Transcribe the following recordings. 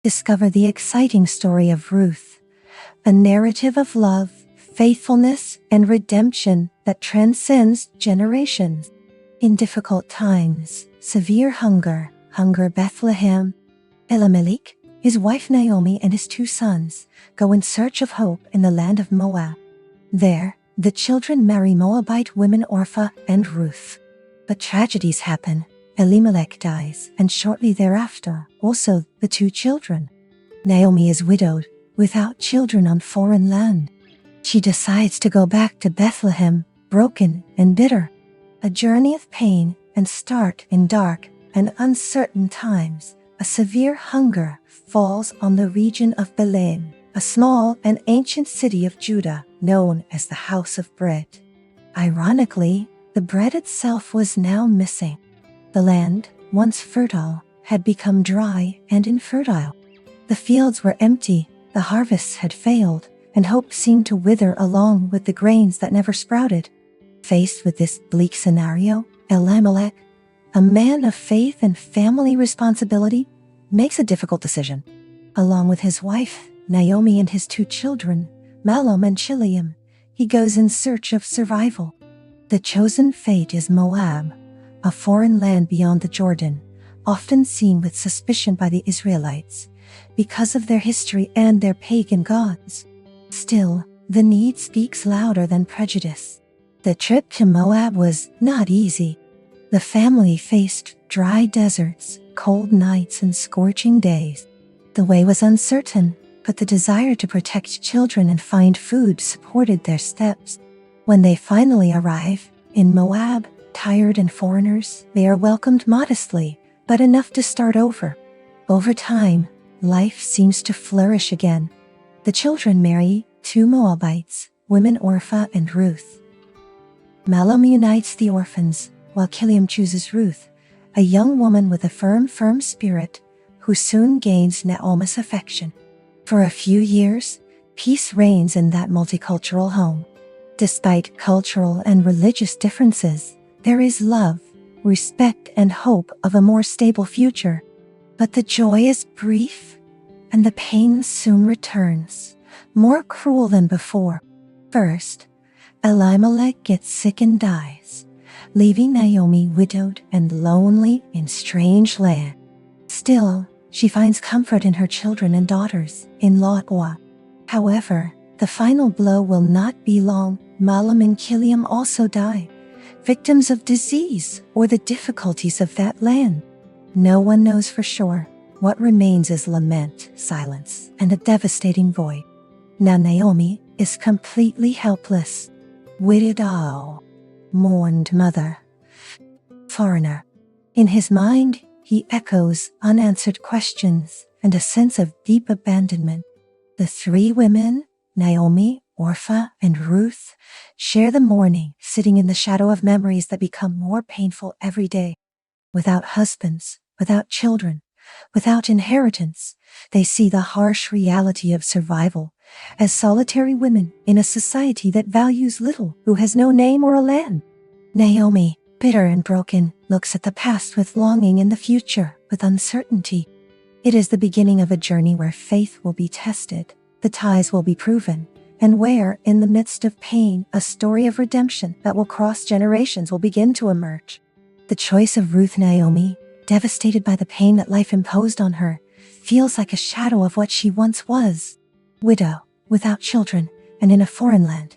Discover the exciting story of Ruth, a narrative of love, faithfulness, and redemption that transcends generations. In difficult times, severe hunger, Bethlehem, Elimelech, his wife Naomi, and his 2 sons go in search of hope in the land of Moab. There, the children marry Moabite women Orpah and Ruth. But tragedies happen. Elimelech dies, and shortly thereafter, also the 2 children. Naomi is widowed, without children on foreign land. She decides to go back to Bethlehem, broken and bitter. A journey of pain and start in dark and uncertain times. A severe hunger falls on the region of Bethlehem, a small and ancient city of Judah known as the House of Bread. Ironically, the bread itself was now missing. The land, once fertile, had become dry and infertile. The fields were empty, the harvests had failed, and hope seemed to wither along with the grains that never sprouted. Faced with this bleak scenario, Elimelech, a man of faith and family responsibility, makes a difficult decision. Along with his wife, Naomi, and his 2 children, Mahlon and Chiliam, he goes in search of survival. The chosen fate is Moab, a foreign land beyond the Jordan, often seen with suspicion by the Israelites because of their history and their pagan gods. Still, the need speaks louder than prejudice. The trip to Moab was not easy. The family faced dry deserts, cold nights, and scorching days. The way was uncertain, but the desire to protect children and find food supported their steps. When they finally arrive in Moab, tired and foreigners, they are welcomed modestly, but enough to start over. Over time, life seems to flourish again. The children marry 2 Moabites, women Orpah and Ruth. Mahlon unites the orphans, while Chiliam chooses Ruth, a young woman with a firm spirit, who soon gains Naomi's affection. For a few years, peace reigns in that multicultural home. Despite cultural and religious differences, there is love, respect, and hope of a more stable future. But the joy is brief, and the pain soon returns, more cruel than before. First, Elimelech gets sick and dies, leaving Naomi widowed and lonely in strange land. Still, she finds comfort in her children and daughters-in-law. However, the final blow will not be long. Mahlon and Chiliam also die, victims of disease or the difficulties of that land. No one knows for sure. What remains is lament, silence, and a devastating void. Now Naomi is completely helpless. Widow, mourned mother, foreigner. In his mind, he echoes unanswered questions and a sense of deep abandonment. The 3 women, Naomi, Orpah, and Ruth, share the mourning, sitting in the shadow of memories that become more painful every day. Without husbands, without children, without inheritance, they see the harsh reality of survival as solitary women in a society that values little, who has no name or a land. Naomi, bitter and broken, looks at the past with longing and the future with uncertainty. It is the beginning of a journey where faith will be tested, the ties will be proven, and where, in the midst of pain, a story of redemption that will cross generations will begin to emerge. The choice of Ruth Naomi, devastated by the pain that life imposed on her, feels like a shadow of what she once was. Widow, without children, and in a foreign land,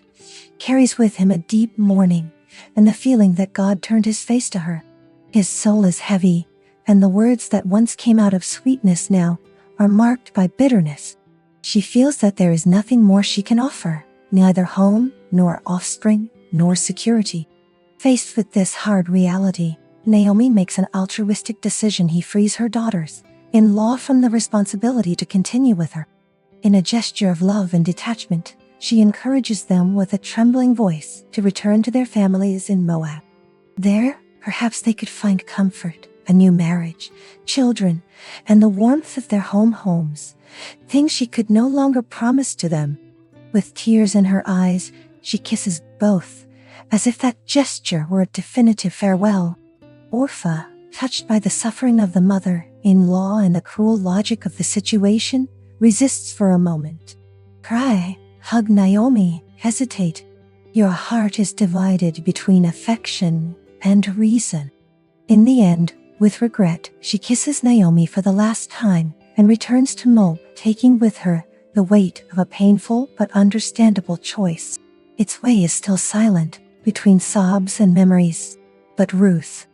carries with him a deep mourning and the feeling that God turned his face to her. His soul is heavy, and the words that once came out of sweetness now are marked by bitterness. She feels that there is nothing more she can offer, neither home, nor offspring, nor security. Faced with this hard reality, Naomi makes an altruistic decision. He frees her daughters-in-law from the responsibility to continue with her. In a gesture of love and detachment, she encourages them with a trembling voice to return to their families in Moab. There, perhaps they could find comfort, a new marriage, children, and the warmth of their homes, things she could no longer promise to them. With tears in her eyes, she kisses both, as if that gesture were a definitive farewell. Orpah, touched by the suffering of the mother, mother-in-law and the cruel logic of the situation, resists for a moment. Cry, hug Naomi, hesitate. Your heart is divided between affection and reason. In the end, with regret, she kisses Naomi for the last time and returns to Moab, taking with her the weight of a painful but understandable choice. Its way is still silent, between sobs and memories. But Ruth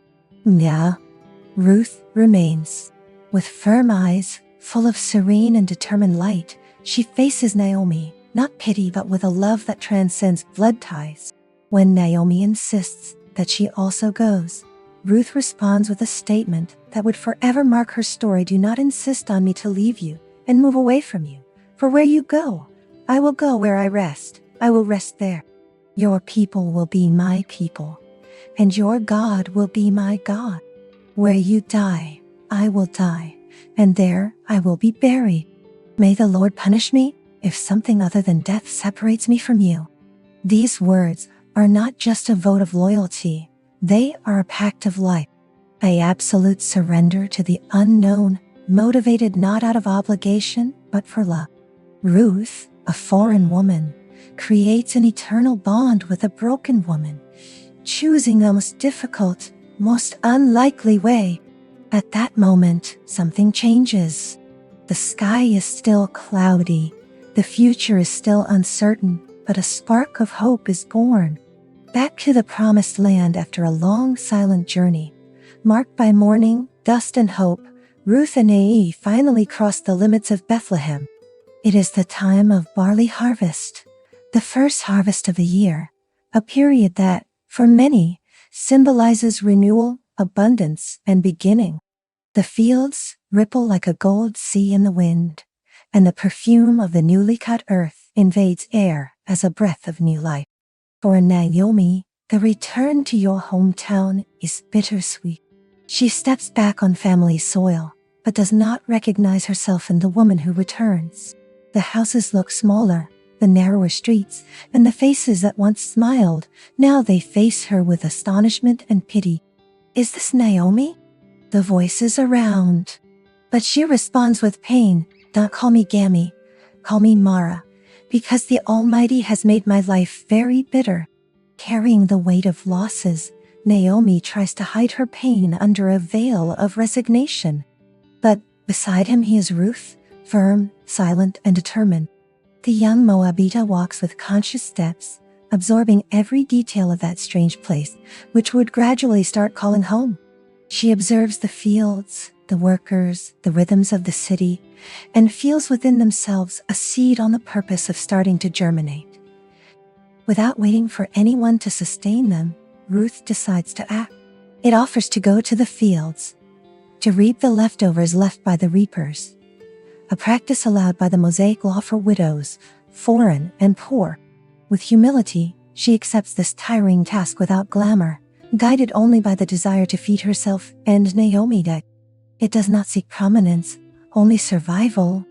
remains. With firm eyes, full of serene and determined light, she faces Naomi, not pity but with a love that transcends blood ties. When Naomi insists that she also goes, Ruth responds with a statement that would forever mark her story. Do not insist on me to leave you and move away from you. For where you go, I will go. Where I rest, I will rest there. Your people will be my people, and your God will be my God. Where you die, I will die, and there I will be buried. May the Lord punish me if something other than death separates me from you. These words are not just a vote of loyalty, they are a pact of life, an absolute surrender to the unknown, motivated not out of obligation, but for love. Ruth, a foreign woman, creates an eternal bond with a broken woman, choosing the most difficult, most unlikely way. At that moment, something changes. The sky is still cloudy, the future is still uncertain, but a spark of hope is born. Back to the promised land after a long silent journey, marked by mourning, dust and hope, Ruth and Naomi finally cross the limits of Bethlehem. It is the time of barley harvest, the first harvest of the year, a period that, for many, symbolizes renewal, abundance, and beginning. The fields ripple like a gold sea in the wind, and the perfume of the newly cut earth invades air as a breath of new life. For Naomi, the return to your hometown is bittersweet. She steps back on family soil, but does not recognize herself in the woman who returns. The houses look smaller, the narrower streets, and the faces that once smiled, now they face her with astonishment and pity. Is this Naomi? The voices around. But she responds with pain. Don't call me Gammy, call me Mara, because the Almighty has made my life very bitter. Carrying the weight of losses, Naomi tries to hide her pain under a veil of resignation. But beside him he is Ruth, firm, silent, and determined. The young Moabita walks with conscious steps, absorbing every detail of that strange place, which would gradually start calling home. She observes the fields, the workers, the rhythms of the city, and feels within themselves a seed on the purpose of starting to germinate. Without waiting for anyone to sustain them, Ruth decides to act. It offers to go to the fields, to reap the leftovers left by the reapers, a practice allowed by the Mosaic law for widows, foreign and poor. With humility, she accepts this tiring task without glamour, guided only by the desire to feed herself and Naomi. It does not seek prominence, only survival.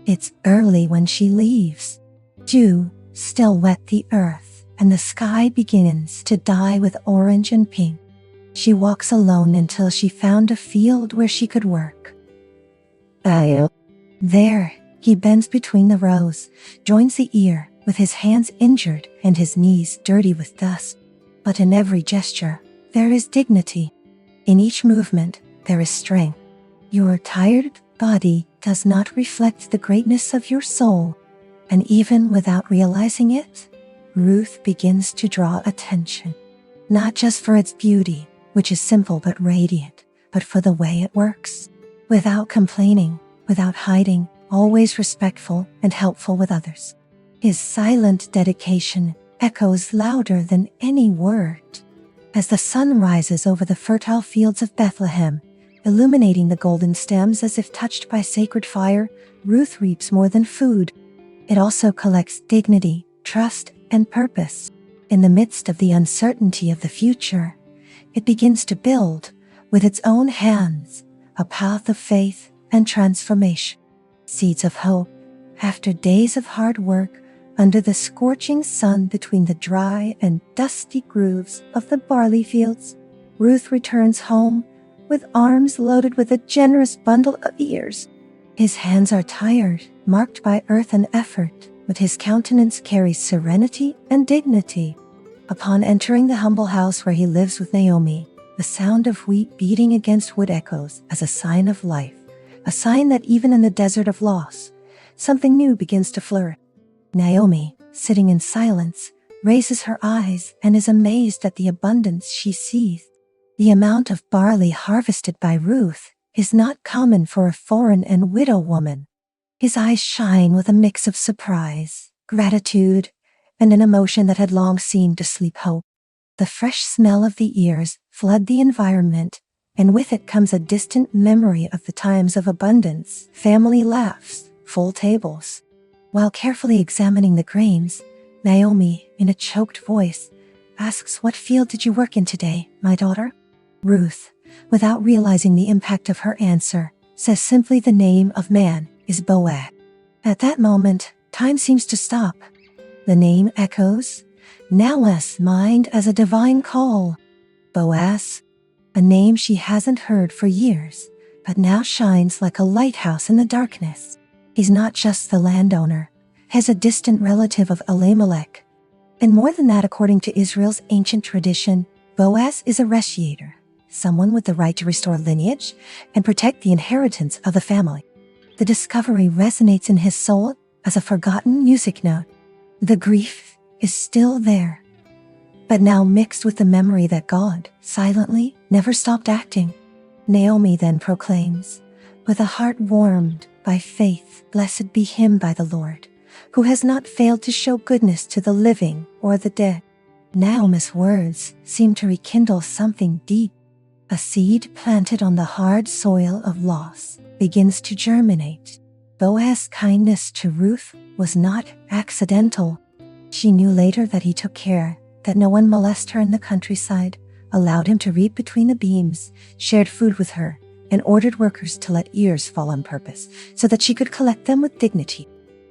It's early when she leaves. Dew still wet the earth, and the sky begins to dye with orange and pink. She walks alone until she found a field where she could work. There, he bends between the rows, joins the ear, with his hands injured and his knees dirty with dust. But in every gesture, there is dignity. In each movement, there is strength. Your tired body does not reflect the greatness of your soul, and even without realizing it, Ruth begins to draw attention. Not just for its beauty, which is simple but radiant, but for the way it works. Without complaining, without hiding, always respectful and helpful with others. His silent dedication echoes louder than any word. As the sun rises over the fertile fields of Bethlehem, illuminating the golden stems as if touched by sacred fire, Ruth reaps more than food. It also collects dignity, trust, and purpose. In the midst of the uncertainty of the future, it begins to build, with its own hands, a path of faith and transformation. Seeds of hope, after days of hard work, under the scorching sun between the dry and dusty grooves of the barley fields, Ruth returns home, with arms loaded with a generous bundle of ears. His hands are tired, marked by earth and effort, but his countenance carries serenity and dignity. Upon entering the humble house where he lives with Naomi, the sound of wheat beating against wood echoes as a sign of life, a sign that even in the desert of loss, something new begins to flourish. Naomi, sitting in silence, raises her eyes and is amazed at the abundance she sees. The amount of barley harvested by Ruth is not common for a foreign and widow woman. His eyes shine with a mix of surprise, gratitude, and an emotion that had long seemed to sleep hope. The fresh smell of the ears flood the environment, and with it comes a distant memory of the times of abundance, family laughs, full tables. While carefully examining the grains, Naomi, in a choked voice, asks, "What field did you work in today, my daughter?" Ruth, without realizing the impact of her answer, says simply the name of man is Boaz. At that moment, time seems to stop. The name echoes, Naomi's mind as a divine call. Boaz, a name she hasn't heard for years, but now shines like a lighthouse in the darkness. He's not just the landowner, he's a distant relative of Elimelech. And more than that, according to Israel's ancient tradition, Boaz is a restiator, someone with the right to restore lineage and protect the inheritance of the family. The discovery resonates in his soul as a forgotten music note. The grief is still there, but now mixed with the memory that God, silently, never stopped acting. Naomi then proclaims, with a heart warmed by faith, "Blessed be him by the Lord, who has not failed to show goodness to the living or the dead." Naomi's words seem to rekindle something deep. A seed planted on the hard soil of loss begins to germinate. Boaz's kindness to Ruth was not accidental. She knew later that he took care that no one molest her in the countryside, allowed him to reap between the beams, shared food with her, and ordered workers to let ears fall on purpose so that she could collect them with dignity.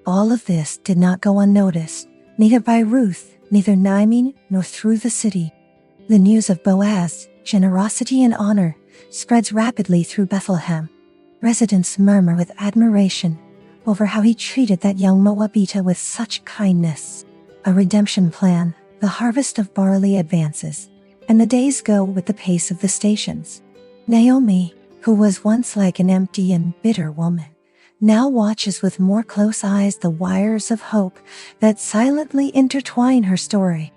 All of this did not go unnoticed, neither by Ruth, neither Naomi, nor through the city. The news of Boaz's generosity and honor spreads rapidly through Bethlehem. Residents murmur with admiration over how he treated that young Moabitess with such kindness. A redemption plan, the harvest of barley advances, and the days go with the pace of the stations. Naomi, who was once like an empty and bitter woman, now watches with more close eyes the wires of hope that silently intertwine her story.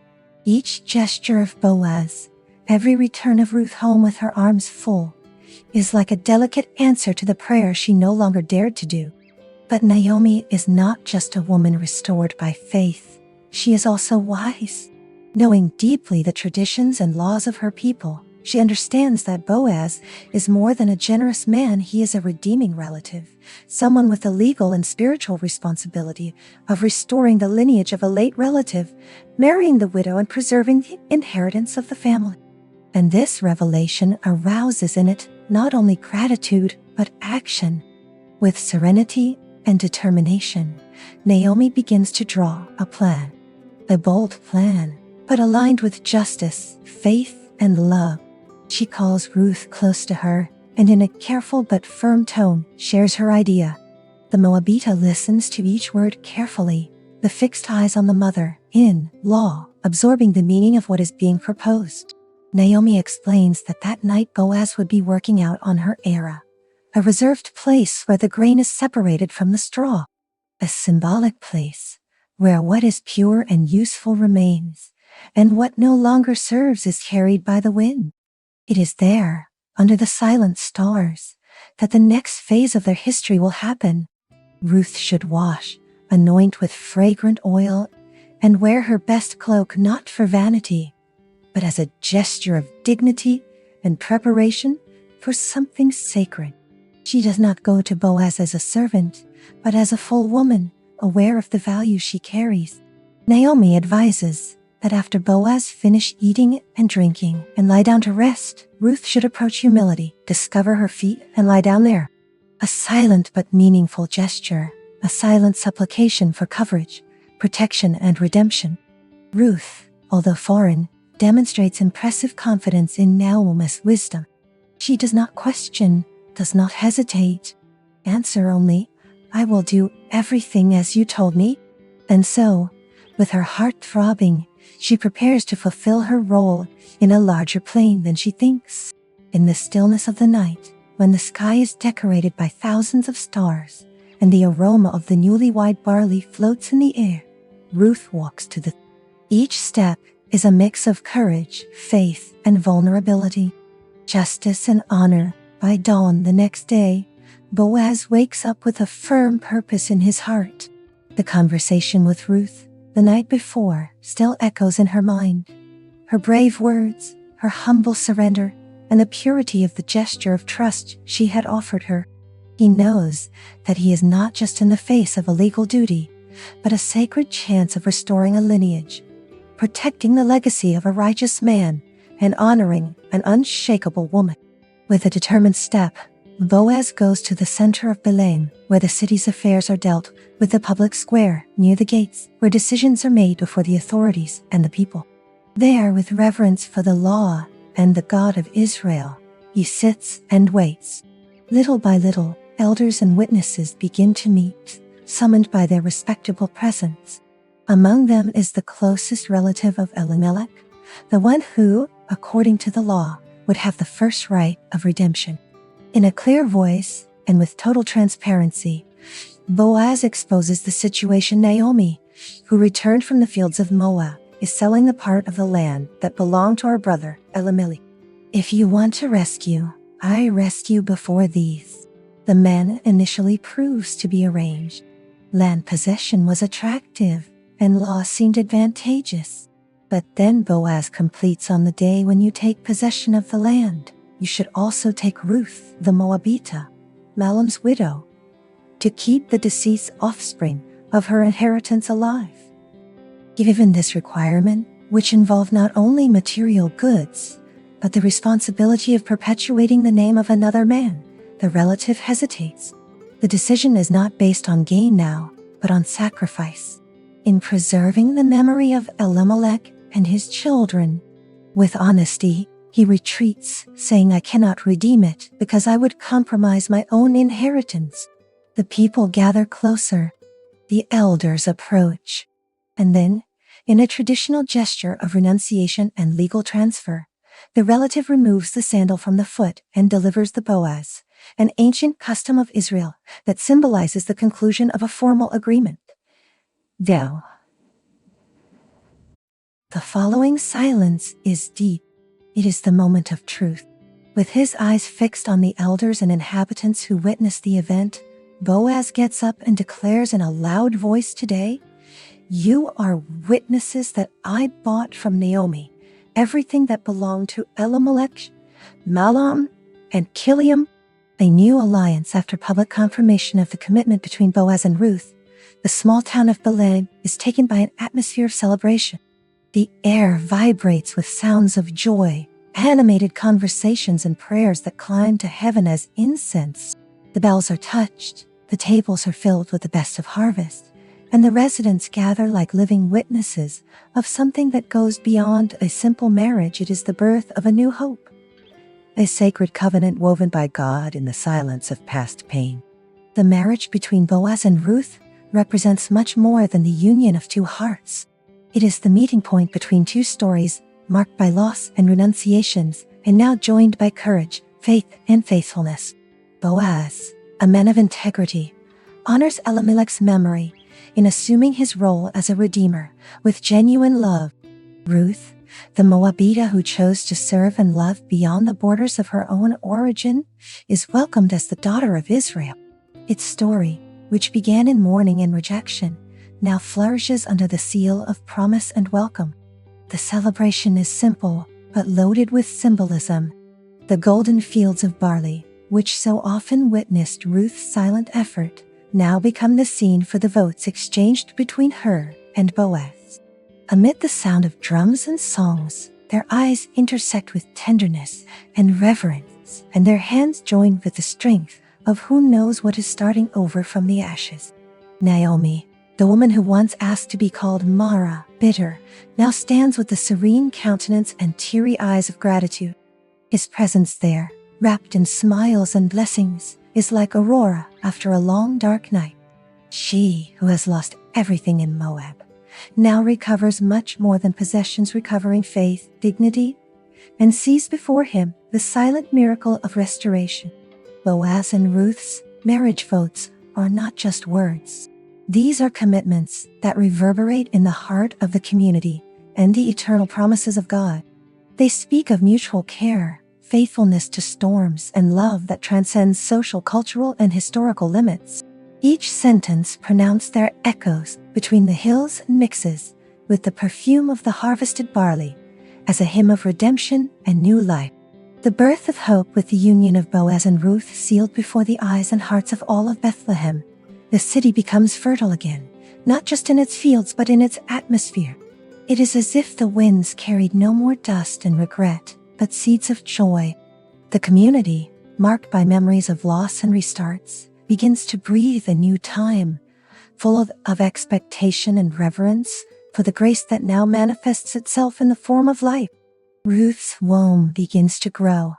Each gesture of Boaz, every return of Ruth home with her arms full, is like a delicate answer to the prayer she no longer dared to do. But Naomi is not just a woman restored by faith. She is also wise. Knowing deeply the traditions and laws of her people, she understands that Boaz is more than a generous man. He is a redeeming relative, someone with the legal and spiritual responsibility of restoring the lineage of a late relative, marrying the widow, and preserving the inheritance of the family. And this revelation arouses in it not only gratitude, but action. With serenity and determination, Naomi begins to draw a plan. A bold plan, but aligned with justice, faith, and love. She calls Ruth close to her, and in a careful but firm tone, shares her idea. The Moabitess listens to each word carefully, the fixed eyes on the mother-in-law, absorbing the meaning of what is being proposed. Naomi explains that night Boaz would be working out on her era, a reserved place where the grain is separated from the straw, a symbolic place where what is pure and useful remains, and what no longer serves is carried by the wind. It is there, under the silent stars, that the next phase of their history will happen. Ruth should wash, anoint with fragrant oil, and wear her best cloak not for vanity, but as a gesture of dignity and preparation for something sacred. She does not go to Boaz as a servant, but as a full woman, aware of the value she carries. Naomi advises that after Boaz finish eating and drinking and lie down to rest, Ruth should approach humility, discover her feet, and lie down there. A silent but meaningful gesture, a silent supplication for coverage, protection, and redemption. Ruth, although foreign, demonstrates impressive confidence in Naomi's wisdom. She does not question, does not hesitate. Answer only, I will do everything as you told me. And so, with her heart throbbing, she prepares to fulfill her role in a larger plane than she thinks. In the stillness of the night, when the sky is decorated by thousands of stars, and the aroma of the newly wired barley floats in the air, Ruth walks to the... Each step is a mix of courage, faith, and vulnerability. Justice and honor. By dawn the next day, Boaz wakes up with a firm purpose in his heart. The conversation with Ruth, the night before, still echoes in her mind. Her brave words, her humble surrender, and the purity of the gesture of trust she had offered her. He knows that he is not just in the face of a legal duty, but a sacred chance of restoring a lineage, protecting the legacy of a righteous man, and honoring an unshakable woman. With a determined step, Boaz goes to the center of Bethlehem, where the city's affairs are dealt with, the public square near the gates, where decisions are made before the authorities and the people. There, with reverence for the law and the God of Israel, he sits and waits. Little by little, elders and witnesses begin to meet, summoned by their respectable presence. Among them is the closest relative of Elimelech, the one who, according to the law, would have the first right of redemption. In a clear voice and with total transparency, Boaz exposes the situation. Naomi, who returned from the fields of Moab, is selling the part of the land that belonged to our brother Elimelech. If you want to rescue, I rescue before these. The man initially proves to be arranged. Land possession was attractive, and law seemed advantageous. But then Boaz completes, on the day when you take possession of the land, you should also take Ruth, the Moabitess, Mahlon's widow, to keep the deceased offspring of her inheritance alive. Given this requirement, which involved not only material goods, but the responsibility of perpetuating the name of another man, the relative hesitates. The decision is not based on gain now, but on sacrifice. In preserving the memory of Elimelech and his children, with honesty, he retreats, saying, I cannot redeem it because I would compromise my own inheritance. The people gather closer. The elders approach. And then, in a traditional gesture of renunciation and legal transfer, the relative removes the sandal from the foot and delivers the Boaz, an ancient custom of Israel that symbolizes the conclusion of a formal agreement. Now, the following silence is deep. It is the moment of truth. With his eyes fixed on the elders and inhabitants who witnessed the event, Boaz gets up and declares in a loud voice, today, you are witnesses that I bought from Naomi everything that belonged to Elimelech, Mahlon, and Chilion. A new alliance after public confirmation of the commitment between Boaz and Ruth. The small town of Bethlehem is taken by an atmosphere of celebration. The air vibrates with sounds of joy, animated conversations and prayers that climb to heaven as incense. The bells are touched, the tables are filled with the best of harvest, and the residents gather like living witnesses of something that goes beyond a simple marriage. It is the birth of a new hope, a sacred covenant woven by God in the silence of past pain. The marriage between Boaz and Ruth represents much more than the union of two hearts. It is the meeting point between two stories, marked by loss and renunciations, and now joined by courage, faith, and faithfulness. Boaz, a man of integrity, honors Elimelech's memory in assuming his role as a redeemer with genuine love. Ruth, the Moabitess who chose to serve and love beyond the borders of her own origin, is welcomed as the daughter of Israel. Its story, which began in mourning and rejection, now flourishes under the seal of promise and welcome. The celebration is simple, but loaded with symbolism. The golden fields of barley, which so often witnessed Ruth's silent effort, now become the scene for the votes exchanged between her and Boaz. Amid the sound of drums and songs, their eyes intersect with tenderness and reverence, and their hands join with the strength of who knows what is starting over from the ashes. Naomi, the woman who once asked to be called Mara, bitter, now stands with the serene countenance and teary eyes of gratitude. His presence there, wrapped in smiles and blessings, is like aurora after a long dark night. She, who has lost everything in Moab, now recovers much more than possessions, recovering faith, dignity, and sees before him the silent miracle of restoration. Boaz and Ruth's marriage vows are not just words. These are commitments that reverberate in the heart of the community and the eternal promises of God. They speak of mutual care, faithfulness to storms, and love that transcends social, cultural, and historical limits. Each sentence pronounced their echoes between the hills and mixes with the perfume of the harvested barley as a hymn of redemption and new life. The birth of hope with the union of Boaz and Ruth sealed before the eyes and hearts of all of Bethlehem. The city becomes fertile again, not just in its fields but in its atmosphere. It is as if the winds carried no more dust and regret, but seeds of joy. The community, marked by memories of loss and restarts, begins to breathe a new time, full of expectation and reverence for the grace that now manifests itself in the form of life. Ruth's womb begins to grow,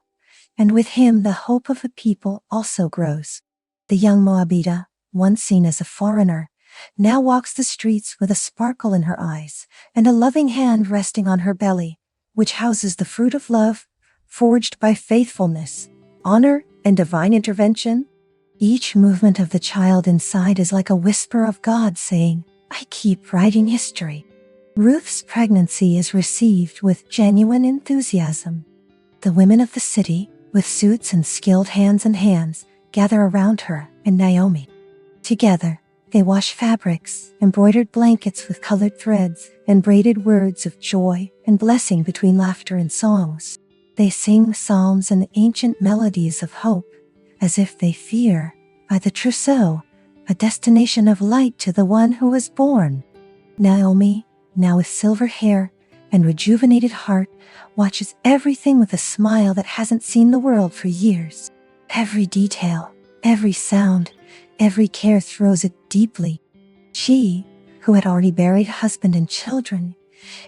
and with him the hope of a people also grows. The young Moabita, once seen as a foreigner, now walks the streets with a sparkle in her eyes and a loving hand resting on her belly, which houses the fruit of love, forged by faithfulness, honor, and divine intervention. Each movement of the child inside is like a whisper of God saying, "I keep writing history." Ruth's pregnancy is received with genuine enthusiasm. The women of the city, with suits and skilled hands, gather around her and Naomi. Together, they wash fabrics, embroidered blankets with colored threads, and braided words of joy and blessing between laughter and songs. They sing psalms and ancient melodies of hope, as if they fear, by the trousseau, a destination of light to the one who was born. Naomi, now with silver hair and rejuvenated heart, watches everything with a smile that hasn't seen the world for years. Every detail, every sound, every care throws it deeply. She, who had already buried husband and children,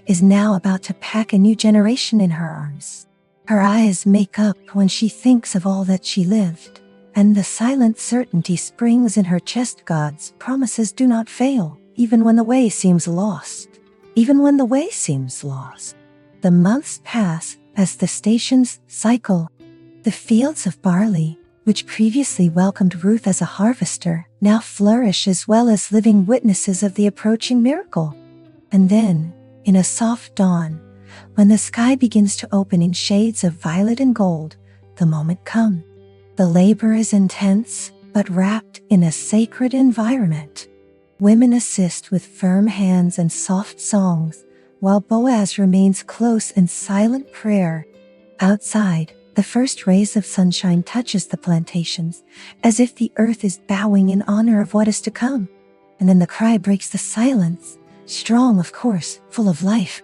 is now about to pack a new generation in her arms. Her eyes make up when she thinks of all that she lived, and the silent certainty springs in her chest. God's promises do not fail, even when the way seems lost. Even when the way seems lost. The months pass as the stations cycle. The fields of barley, which previously welcomed Ruth as a harvester, now flourish as well as living witnesses of the approaching miracle. And then, in a soft dawn, when the sky begins to open in shades of violet and gold, the moment comes. The labor is intense, but wrapped in a sacred environment. Women assist with firm hands and soft songs, while Boaz remains close in silent prayer. Outside, the first rays of sunshine touches the plantations, as if the earth is bowing in honor of what is to come. And then the cry breaks the silence, strong, of course, full of life.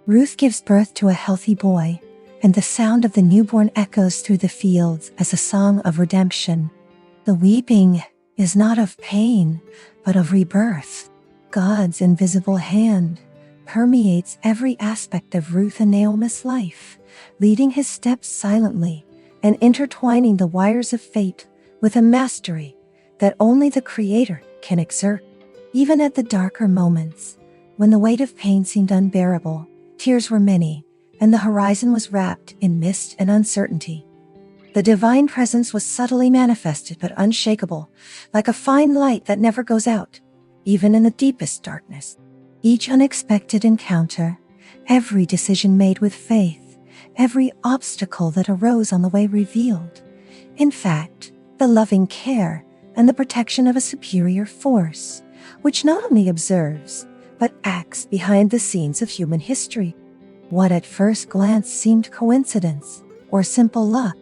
Ruth gives birth to a healthy boy, and the sound of the newborn echoes through the fields as a song of redemption. The weeping is not of pain, but of rebirth. God's invisible hand permeates every aspect of Ruth and Naomi's life, leading his steps silently and intertwining the wires of fate with a mastery that only the Creator can exert. Even at the darker moments, when the weight of pain seemed unbearable, tears were many, and the horizon was wrapped in mist and uncertainty, the divine presence was subtly manifested but unshakable, like a fine light that never goes out, even in the deepest darkness. Each unexpected encounter, every decision made with faith, every obstacle that arose on the way revealed, in fact, the loving care and the protection of a superior force, which not only observes, but acts behind the scenes of human history. What at first glance seemed coincidence or simple luck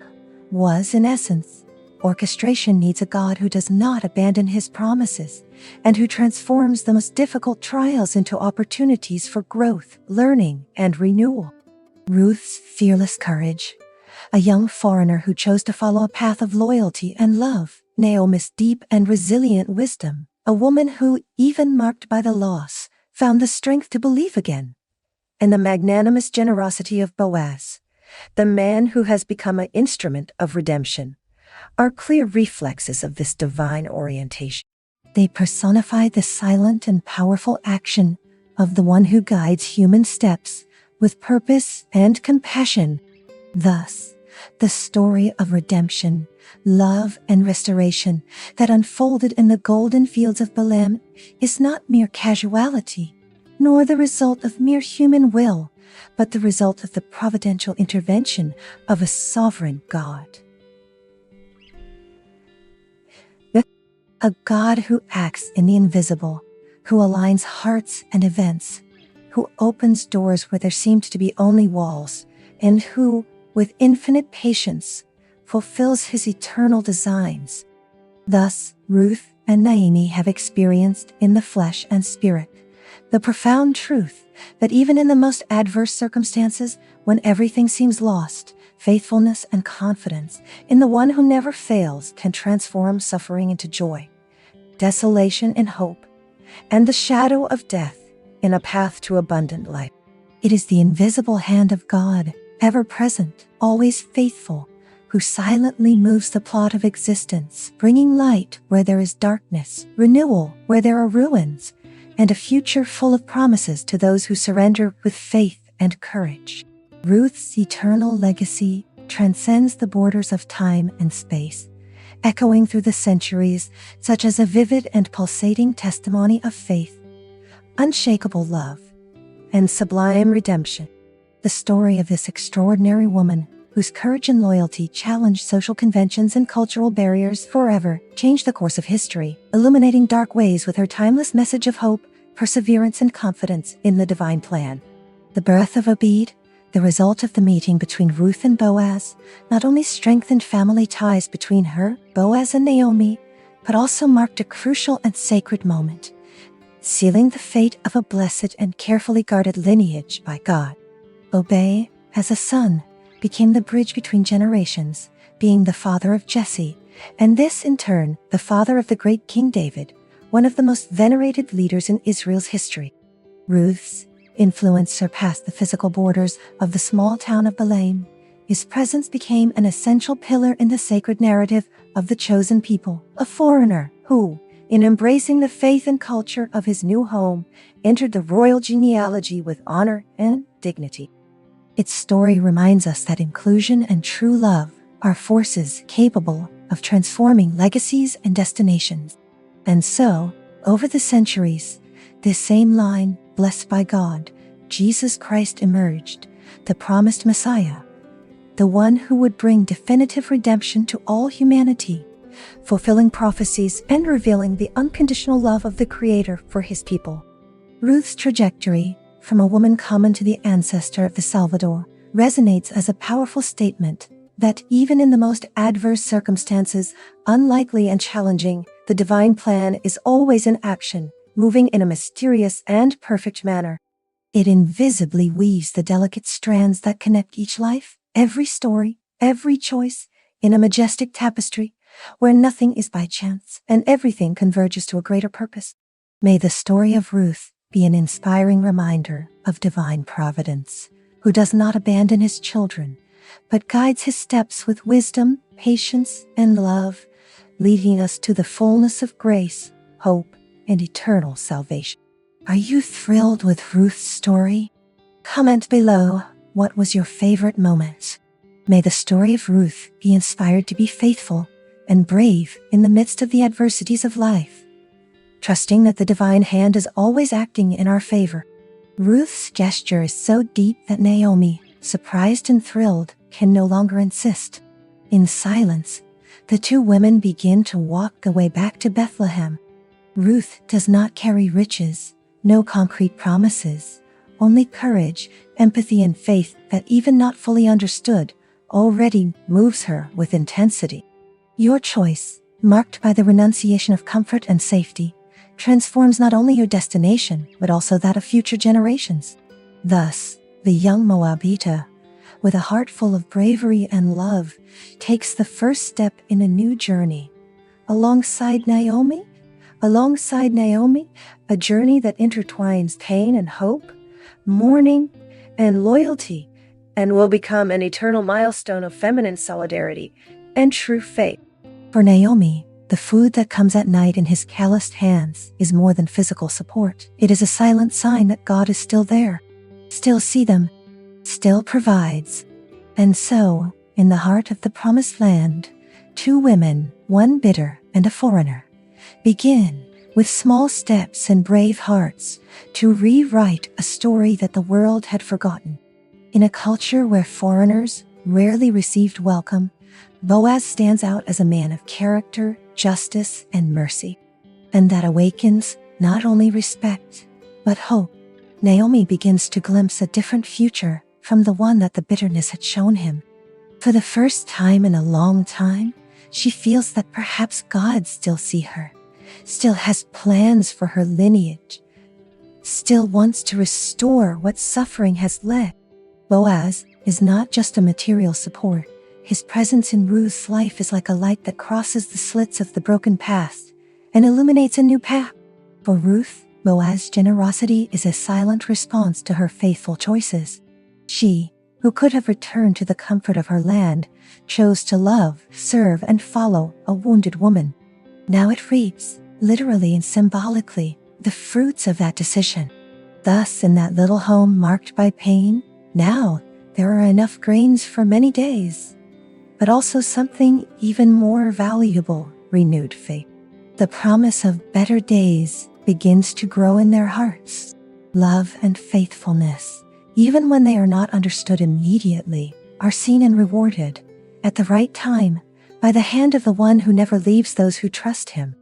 was, in essence, orchestration. Needs a God who does not abandon his promises and who transforms the most difficult trials into opportunities for growth, learning, and renewal. Ruth's fearless courage, a young foreigner who chose to follow a path of loyalty and love. Naomi's deep and resilient wisdom, a woman who, even marked by the loss, found the strength to believe again. And the magnanimous generosity of Boaz, the man who has become an instrument of redemption, are clear reflexes of this divine orientation. They personify the silent and powerful action of the one who guides human steps with purpose and compassion. Thus, the story of redemption, love, and restoration that unfolded in the golden fields of Bethlehem is not mere casuality, nor the result of mere human will, but the result of the providential intervention of a sovereign God. A God who acts in the invisible, who aligns hearts and events, who opens doors where there seemed to be only walls, and who, with infinite patience, fulfills his eternal designs. Thus, Ruth and Naomi have experienced in the flesh and spirit the profound truth that even in the most adverse circumstances, when everything seems lost, faithfulness and confidence in the one who never fails can transform suffering into joy, desolation in hope, and the shadow of death in a path to abundant life. It is the invisible hand of God, ever present, always faithful, who silently moves the plot of existence, bringing light where there is darkness, renewal where there are ruins, and a future full of promises to those who surrender with faith and courage. Ruth's eternal legacy transcends the borders of time and space, echoing through the centuries, such as a vivid and pulsating testimony of faith, unshakable love, and sublime redemption. The story of this extraordinary woman, whose courage and loyalty challenged social conventions and cultural barriers forever, changed the course of history, illuminating dark ways with her timeless message of hope, perseverance, and confidence in the divine plan. The birth of Obed, the result of the meeting between Ruth and Boaz, not only strengthened family ties between her, Boaz, and Naomi, but also marked a crucial and sacred moment, sealing the fate of a blessed and carefully guarded lineage by God. Obed, as a son, became the bridge between generations, being the father of Jesse, and this, in turn, the father of the great King David, one of the most venerated leaders in Israel's history. Ruth's influence surpassed the physical borders of the small town of Bethlehem. His presence became an essential pillar in the sacred narrative of the chosen people, a foreigner who, in embracing the faith and culture of his new home, entered the royal genealogy with honor and dignity. Its story reminds us that inclusion and true love are forces capable of transforming legacies and destinations. And so, over the centuries, this same line, blessed by God, Jesus Christ emerged, the promised Messiah, the one who would bring definitive redemption to all humanity, fulfilling prophecies and revealing the unconditional love of the Creator for his people. Ruth's trajectory, from a woman common to the ancestor of the Salvador, resonates as a powerful statement that even in the most adverse circumstances, unlikely and challenging, the divine plan is always in action, moving in a mysterious and perfect manner. It invisibly weaves the delicate strands that connect each life, every story, every choice, in a majestic tapestry, where nothing is by chance and everything converges to a greater purpose. May the story of Ruth be an inspiring reminder of divine providence, who does not abandon his children, but guides his steps with wisdom, patience, and love, leading us to the fullness of grace, hope, and eternal salvation. Are you thrilled with Ruth's story? Comment below, what was your favorite moment? May the story of Ruth be inspired to be faithful and brave in the midst of the adversities of life, trusting that the divine hand is always acting in our favor. Ruth's gesture is so deep that Naomi, surprised and thrilled, can no longer insist. In silence, the two women begin to walk the way back to Bethlehem. Ruth does not carry riches, no concrete promises, only courage, empathy, and faith that, even not fully understood, already moves her with intensity. Your choice, marked by the renunciation of comfort and safety, transforms not only your destination, but also that of future generations. Thus, the young Moabita, with a heart full of bravery and love, takes the first step in a new journey. Alongside Naomi, a journey that intertwines pain and hope, mourning and loyalty, and will become an eternal milestone of feminine solidarity and true faith. For Naomi, the food that comes at night in his calloused hands is more than physical support. It is a silent sign that God is still there, still sees them, still provides. And so, in the heart of the promised land, two women, one bitter and a foreigner, begin, with small steps and brave hearts, to rewrite a story that the world had forgotten. In a culture where foreigners rarely received welcome, Boaz stands out as a man of character, justice, and mercy. And that awakens not only respect, but hope. Naomi begins to glimpse a different future from the one that the bitterness had shown him. For the first time in a long time, she feels that perhaps God still sees her, still has plans for her lineage, still wants to restore what suffering has led. Boaz is not just a material support. His presence in Ruth's life is like a light that crosses the slits of the broken past and illuminates a new path. For Ruth, Boaz's generosity is a silent response to her faithful choices. She, who could have returned to the comfort of her land, chose to love, serve, and follow a wounded woman. Now it reaps, literally and symbolically, the fruits of that decision. Thus, in that little home marked by pain, now there are enough grains for many days, but also something even more valuable, renewed faith. The promise of better days begins to grow in their hearts. Love and faithfulness, even when they are not understood immediately, are seen and rewarded at the right time by the hand of the one who never leaves those who trust him.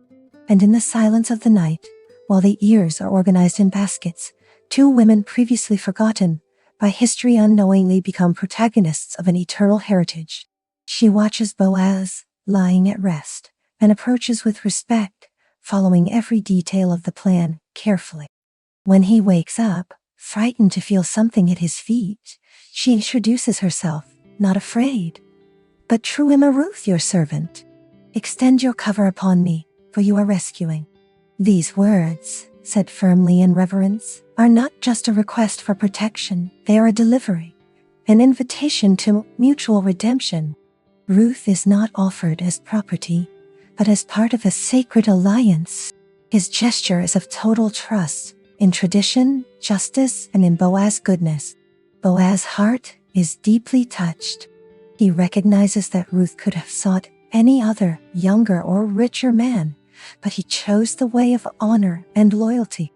And in the silence of the night, while the ears are organized in baskets, two women previously forgotten by history unknowingly become protagonists of an eternal heritage. She watches Boaz, lying at rest, and approaches with respect, following every detail of the plan carefully. When he wakes up, frightened to feel something at his feet, she introduces herself, not afraid. "But true am I Ruth, your servant. Extend your cover upon me, for you are rescuing." These words, said firmly in reverence, are not just a request for protection, they are a delivery, an invitation to mutual redemption. Ruth is not offered as property, but as part of a sacred alliance. His gesture is of total trust in tradition, justice, and in Boaz's goodness. Boaz's heart is deeply touched. He recognizes that Ruth could have sought any other, younger or richer man, but he chose the way of honor and loyalty.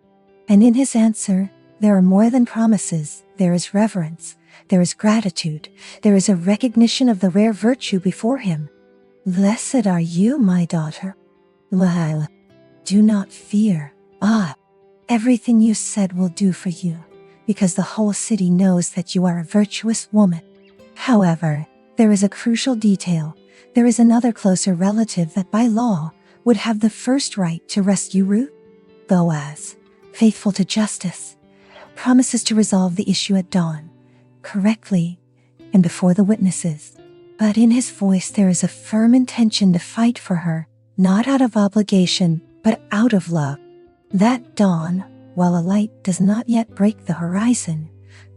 And in his answer, there are more than promises. There is reverence, there is gratitude, there is a recognition of the rare virtue before him. "Blessed are you, my daughter. Well, do not fear. Everything you said will do for you, because the whole city knows that you are a virtuous woman." However, there is a crucial detail. There is another closer relative that by law would have the first right to rescue Ruth. Boaz, faithful to justice, promises to resolve the issue at dawn, correctly, and before the witnesses. But in his voice there is a firm intention to fight for her, not out of obligation, but out of love. That dawn, while a light does not yet break the horizon,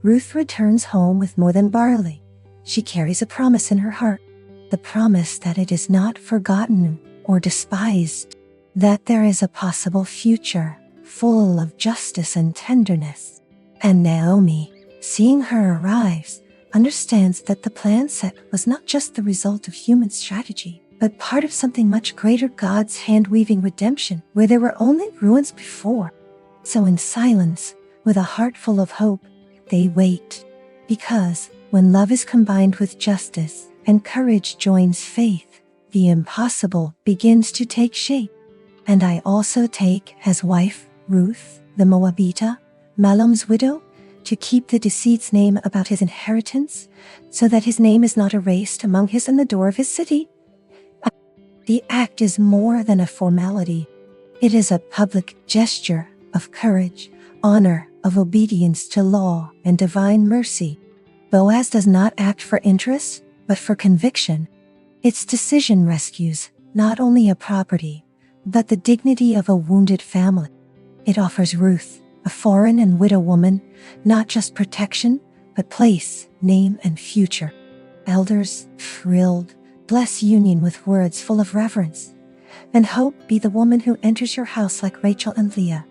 Ruth returns home with more than barley. She carries a promise in her heart, the promise that it is not forgotten or despised, that there is a possible future full of justice and tenderness. And Naomi, seeing her arrive, understands that the plan set was not just the result of human strategy, but part of something much greater, God's hand-weaving redemption, where there were only ruins before. So in silence, with a heart full of hope, they wait. Because when love is combined with justice and courage joins faith, the impossible begins to take shape. And I also take as wife Ruth, the Moabitess, Mahlon's widow, to keep the deceit's name about his inheritance, so that his name is not erased among his and the door of his city. The act is more than a formality. It is a public gesture of courage, honor, of obedience to law and divine mercy. Boaz does not act for interest, but for conviction. Its decision rescues not only a property, but the dignity of a wounded family. It offers Ruth, a foreign and widow woman, not just protection, but place name, and future. Elders, thrilled, bless union with words full of reverence. And hope be the woman who enters your house like Rachel and Leah,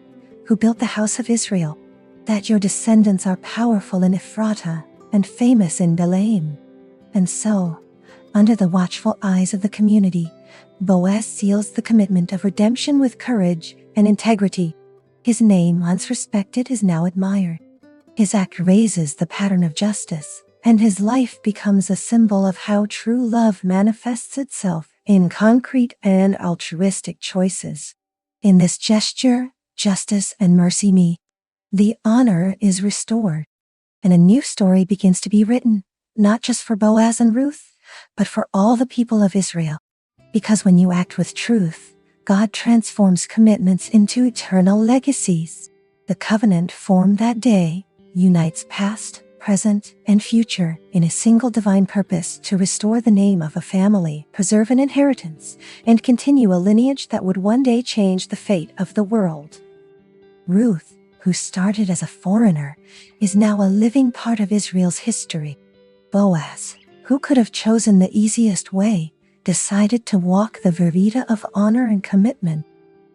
who built the house of Israel, that your descendants are powerful in Ephratah and famous in Bethlehem. And so, under the watchful eyes of the community, Boaz seals the commitment of redemption with courage and integrity. His name, once respected, is now admired. His act raises the pattern of justice, and his life becomes a symbol of how true love manifests itself in concrete and altruistic choices. In this gesture, justice and mercy meet. The honor is restored, and a new story begins to be written, not just for Boaz and Ruth, but for all the people of Israel. Because when you act with truth, God transforms commitments into eternal legacies. The covenant formed that day unites past, present, and future in a single divine purpose to restore the name of a family, preserve an inheritance, and continue a lineage that would one day change the fate of the world. Ruth, who started as a foreigner, is now a living part of Israel's history. Boaz, who could have chosen the easiest way, decided to walk the verita of honor and commitment.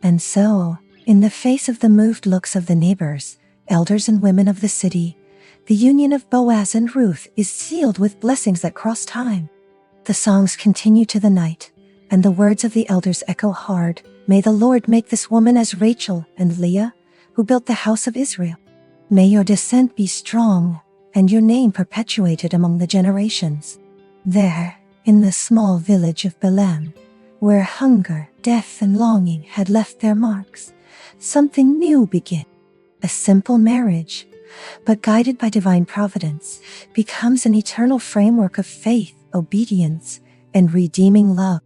And so, in the face of the moved looks of the neighbors, elders and women of the city, the union of Boaz and Ruth is sealed with blessings that cross time. The songs continue to the night, and the words of the elders echo hard. May the Lord make this woman as Rachel and Leah, who built the house of Israel. May your descent be strong, and your name perpetuated among the generations. There, in the small village of Bethlehem, where hunger, death, and longing had left their marks, something new began. A simple marriage, but guided by divine providence, becomes an eternal framework of faith, obedience, and redeeming love.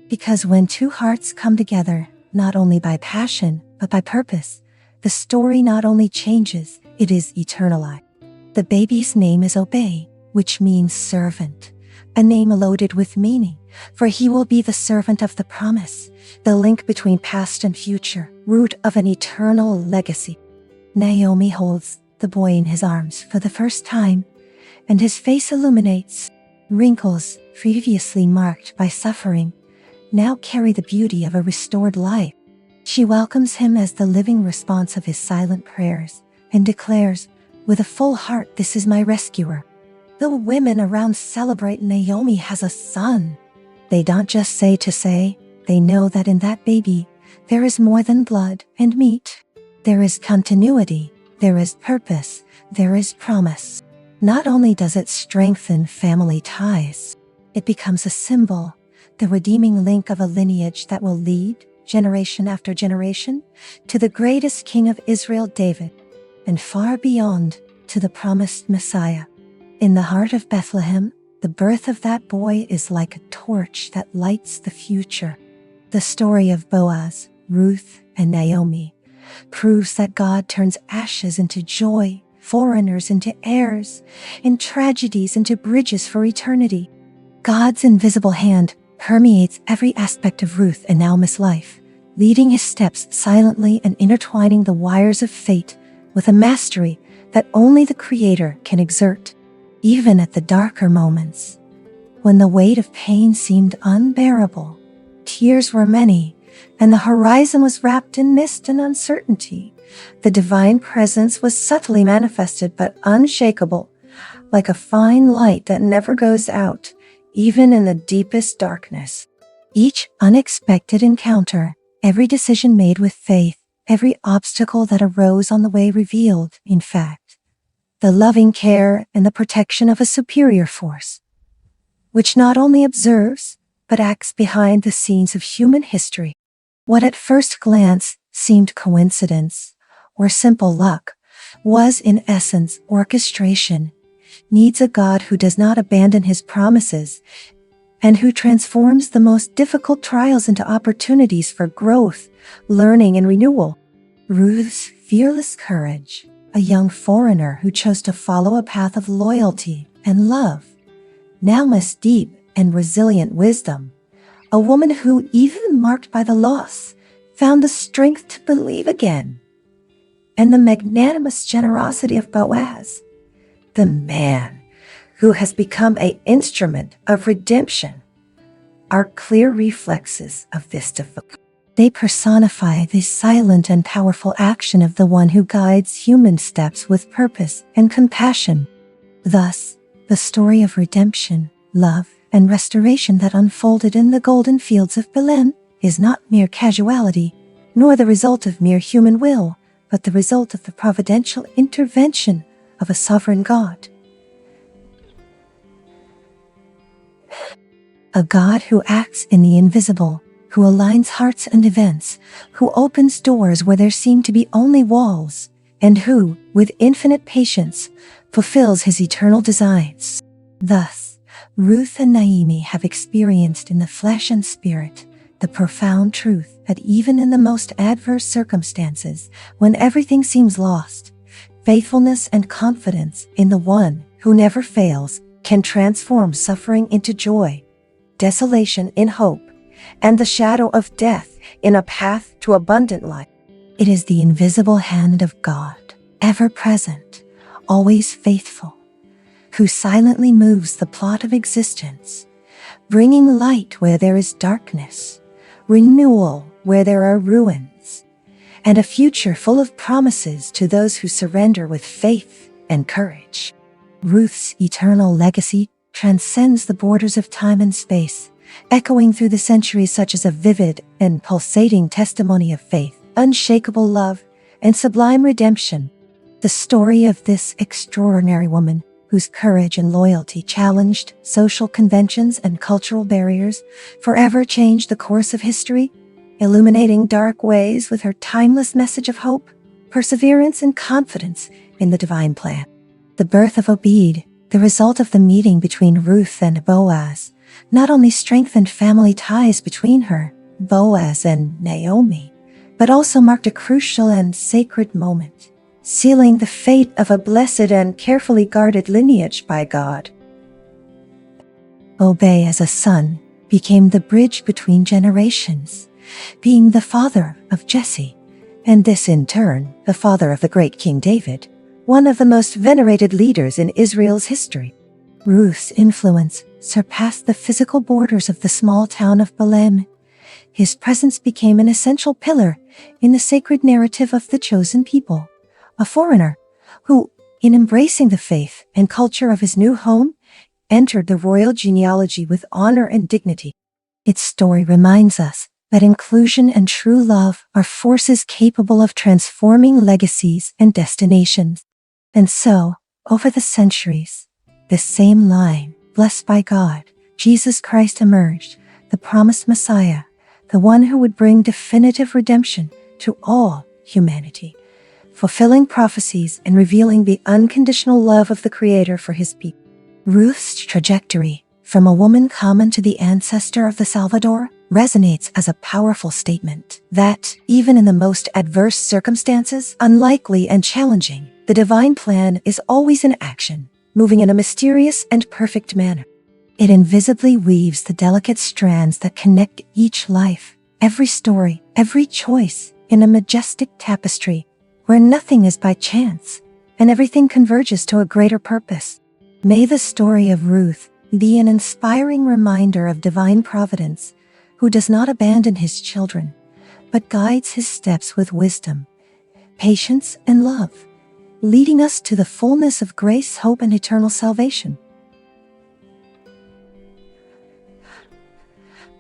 Because when two hearts come together, not only by passion, but by purpose, the story not only changes, it is eternalized. The baby's name is Obey, which means servant, a name loaded with meaning, for he will be the servant of the promise, the link between past and future, root of an eternal legacy. Naomi holds the boy in his arms for the first time, and his face illuminates. Wrinkles, previously marked by suffering, now carry the beauty of a restored life. She welcomes him as the living response of his silent prayers, and declares, with a full heart, this is my rescuer. The women around celebrate Naomi has a son. They don't just say to say, they know that in that baby, there is more than blood and meat. There is continuity, there is purpose, there is promise. Not only does it strengthen family ties, it becomes a symbol, the redeeming link of a lineage that will lead, generation after generation, to the greatest king of Israel, David, and far beyond, to the promised Messiah. In the heart of Bethlehem, the birth of that boy is like a torch that lights the future. The story of Boaz, Ruth, and Naomi proves that God turns ashes into joy, foreigners into heirs, and tragedies into bridges for eternity. God's invisible hand permeates every aspect of Ruth and Naomi's life, leading his steps silently and intertwining the wires of fate with a mastery that only the Creator can exert. Even at the darker moments, when the weight of pain seemed unbearable, tears were many, and the horizon was wrapped in mist and uncertainty, the divine presence was subtly manifested but unshakable, like a fine light that never goes out, even in the deepest darkness. Each unexpected encounter, every decision made with faith, every obstacle that arose on the way revealed, in fact, the loving care and the protection of a superior force, which not only observes, but acts behind the scenes of human history. What at first glance seemed coincidence or simple luck was in essence orchestration, needs a God who does not abandon his promises and who transforms the most difficult trials into opportunities for growth, learning, and renewal. Ruth's fearless courage, a young foreigner who chose to follow a path of loyalty and love. Naomi's deep and resilient wisdom, a woman who, even marked by the loss, found the strength to believe again. And the magnanimous generosity of Boaz, the man who has become an instrument of redemption, are clear reflexes of this devotion. They personify the silent and powerful action of the one who guides human steps with purpose and compassion. Thus, the story of redemption, love, and restoration that unfolded in the golden fields of Bethlehem is not mere casuality, nor the result of mere human will, but the result of the providential intervention of a sovereign God. A God who acts in the invisible, who aligns hearts and events, who opens doors where there seem to be only walls, and who, with infinite patience, fulfills his eternal designs. Thus, Ruth and Naomi have experienced in the flesh and spirit the profound truth that even in the most adverse circumstances, when everything seems lost, faithfulness and confidence in the one who never fails can transform suffering into joy, desolation in hope, and the shadow of death in a path to abundant life. It is the invisible hand of God, ever present, always faithful, who silently moves the plot of existence, bringing light where there is darkness, renewal where there are ruins, and a future full of promises to those who surrender with faith and courage. Ruth's eternal legacy transcends the borders of time and space, echoing through the centuries such as a vivid and pulsating testimony of faith, unshakable love, and sublime redemption. The story of this extraordinary woman, whose courage and loyalty challenged social conventions and cultural barriers, forever changed the course of history, illuminating dark ways with her timeless message of hope, perseverance, and confidence in the divine plan. The birth of Obed, the result of the meeting between Ruth and Boaz, not only strengthened family ties between her, Boaz, and Naomi, but also marked a crucial and sacred moment, sealing the fate of a blessed and carefully guarded lineage by God. Obed, as a son, became the bridge between generations, being the father of Jesse, and this in turn, the father of the great King David, one of the most venerated leaders in Israel's history. Ruth's influence surpassed the physical borders of the small town of Bethlehem. His presence became an essential pillar in the sacred narrative of the chosen people, a foreigner who, in embracing the faith and culture of his new home, entered the royal genealogy with honor and dignity. Its story reminds us that inclusion and true love are forces capable of transforming legacies and destinations. And so, over the centuries, this same line, blessed by God, Jesus Christ emerged, the promised Messiah, the one who would bring definitive redemption to all humanity, fulfilling prophecies and revealing the unconditional love of the Creator for his people. Ruth's trajectory, from a woman common to the ancestor of the Salvador, resonates as a powerful statement that, even in the most adverse circumstances, unlikely and challenging, the divine plan is always in action, moving in a mysterious and perfect manner. It invisibly weaves the delicate strands that connect each life, every story, every choice, in a majestic tapestry where nothing is by chance and everything converges to a greater purpose. May the story of Ruth be an inspiring reminder of divine providence, who does not abandon his children, but guides his steps with wisdom, patience, and love, leading us to the fullness of grace, hope, and eternal salvation.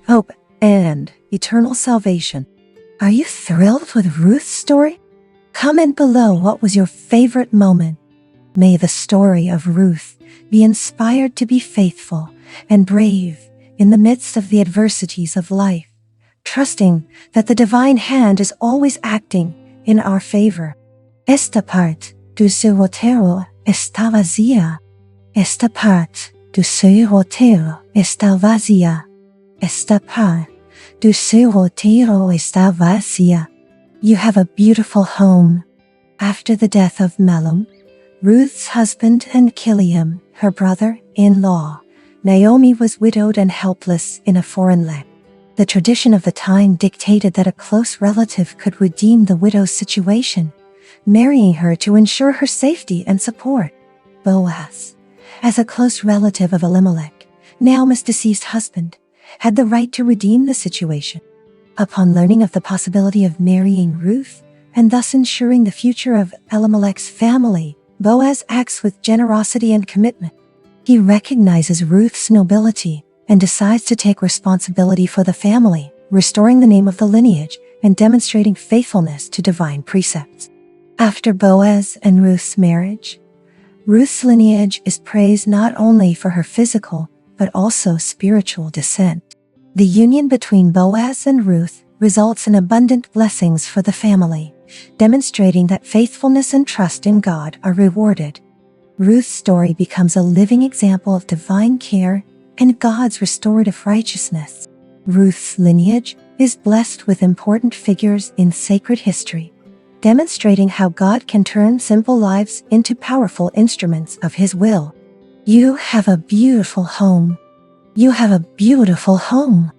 Hope and eternal salvation. Are you thrilled with Ruth's story? Comment below what was your favorite moment. May the story of Ruth be inspired to be faithful and brave in the midst of the adversities of life, trusting that the divine hand is always acting in our favor. Esta parte do seu roteiro está vazia. Esta parte do seu roteiro está vazia. Esta parte do seu roteiro está vazia. You have a beautiful home. After the death of Melem, Ruth's husband, and Kiliam, her brother-in-law, Naomi was widowed and helpless in a foreign land. The tradition of the time dictated that a close relative could redeem the widow's situation, marrying her to ensure her safety and support. Boaz, As a close relative of Elimelech, Naomi's deceased husband, had the right to redeem the situation. Upon learning of the possibility of marrying Ruth, and thus ensuring the future of Elimelech's family, Boaz acts with generosity and commitment. He recognizes Ruth's nobility and decides to take responsibility for the family, restoring the name of the lineage and demonstrating faithfulness to divine precepts. After Boaz and Ruth's marriage, Ruth's lineage is praised not only for her physical, but also spiritual descent. The union between Boaz and Ruth results in abundant blessings for the family, demonstrating that faithfulness and trust in God are rewarded. Ruth's story becomes a living example of divine care and God's restorative righteousness. Ruth's lineage is blessed with important figures in sacred history, demonstrating how God can turn simple lives into powerful instruments of His will. You have a beautiful home. You have a beautiful home.